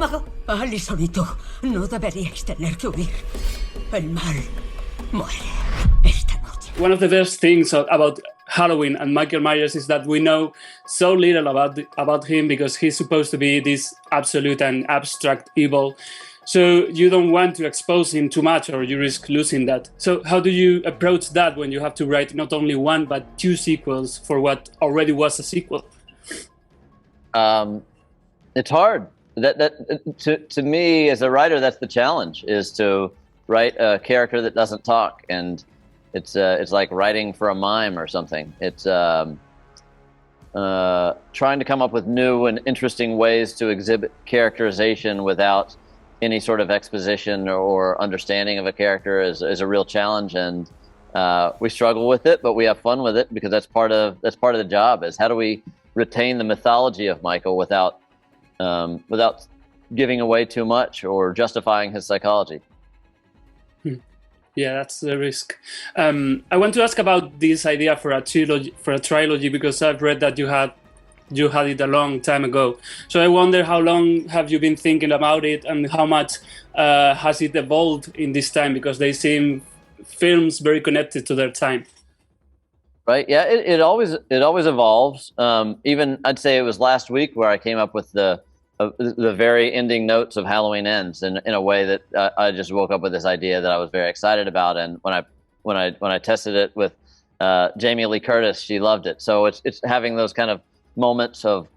estómago. Alison y tú no deberíais tener que huir. El mal muere esta noche. One of the best things about Halloween and Michael Myers is that we know so little about him because he's supposed to be this absolute and abstract evil. So you don't want to expose him too much or you risk losing that. So how do you approach that when you have to write not only one but two sequels for what already was a sequel? It's hard. To me as a writer, that's the challenge, is to write a character that doesn't talk, and it's like writing for a mime or something. It's trying to come up with new and interesting ways to exhibit characterization without any sort of exposition or understanding of a character is a real challenge, and we struggle with it, but we have fun with it because that's part of the job. Is how do we retain the mythology of Michael without giving away too much or justifying his psychology. Yeah, that's the risk. I want to ask about this idea for a trilogy because I've read that you had it a long time ago. So I wonder how long have you been thinking about it, and how much has it evolved in this time, because they seem films very connected to their time. Right. Yeah. It always evolves. Even I'd say it was last week where I came up with the very ending notes of Halloween Ends in a way that I just woke up with this idea that I was very excited about, and when I tested it with Jamie Lee Curtis, she loved it. So it's having those kind of moments of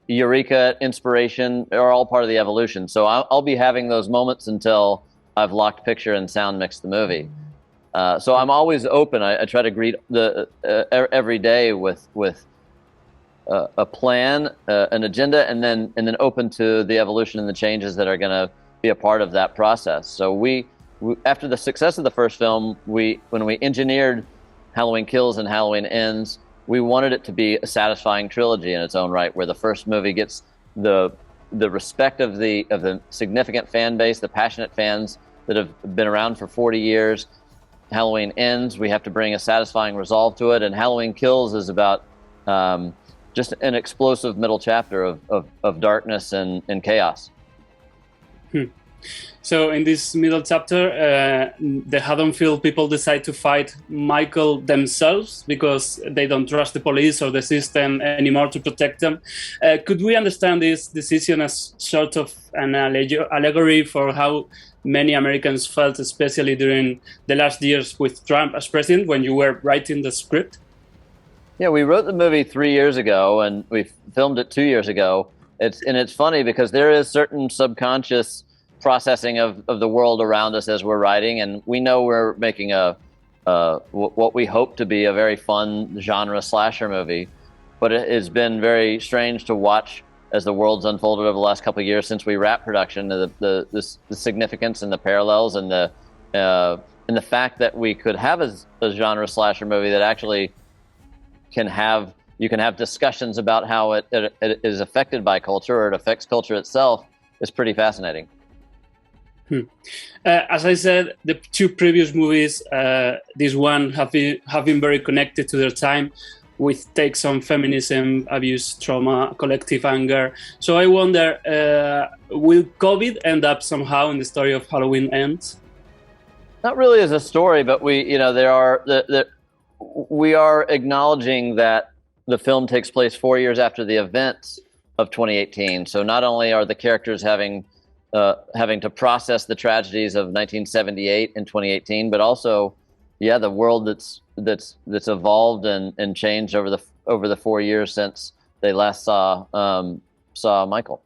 eureka, inspiration are all part of the evolution. So I'll be having those moments until I've locked picture and sound mixed the movie. So I'm always open. I try to greet every day with a plan, an agenda, and then open to the evolution and the changes that are going to be a part of that process. So we after the success of the first film, when we engineered Halloween Kills and Halloween Ends, we wanted it to be a satisfying trilogy in its own right, where the first movie gets the respect of the significant fan base, the passionate fans that have been around for 40 years. Halloween Ends, we have to bring a satisfying resolve to it, and Halloween Kills is about just an explosive middle chapter of darkness and chaos. So in this middle chapter, the Haddonfield people decide to fight Michael themselves because they don't trust the police or the system anymore to protect them. Could we understand this decision as sort of an allegory for how many Americans felt, especially during the last years with Trump as president, when you were writing the script? Yeah, we wrote the movie 3 years ago, and we filmed it 2 years ago. It's funny because there is certain subconscious processing of the world around us as we're writing, and we know we're making what we hope to be a very fun genre slasher movie, but it has been very strange to watch as the world's unfolded over the last couple of years since we wrapped production, the significance and the parallels and the fact that we could have a genre slasher movie that actually you can have discussions about how it is affected by culture, or it affects culture itself, is pretty fascinating. As I said, the two previous movies, this one have been very connected to their time, with takes on feminism, abuse, trauma, collective anger. So I wonder, will COVID end up somehow in the story of Halloween Ends? Not really as a story, but we are acknowledging that the film takes place 4 years after the events of 2018. So not only are the characters having to process the tragedies of 1978 and 2018, but also, the world that's evolved and changed over the 4 years since they last saw Michael.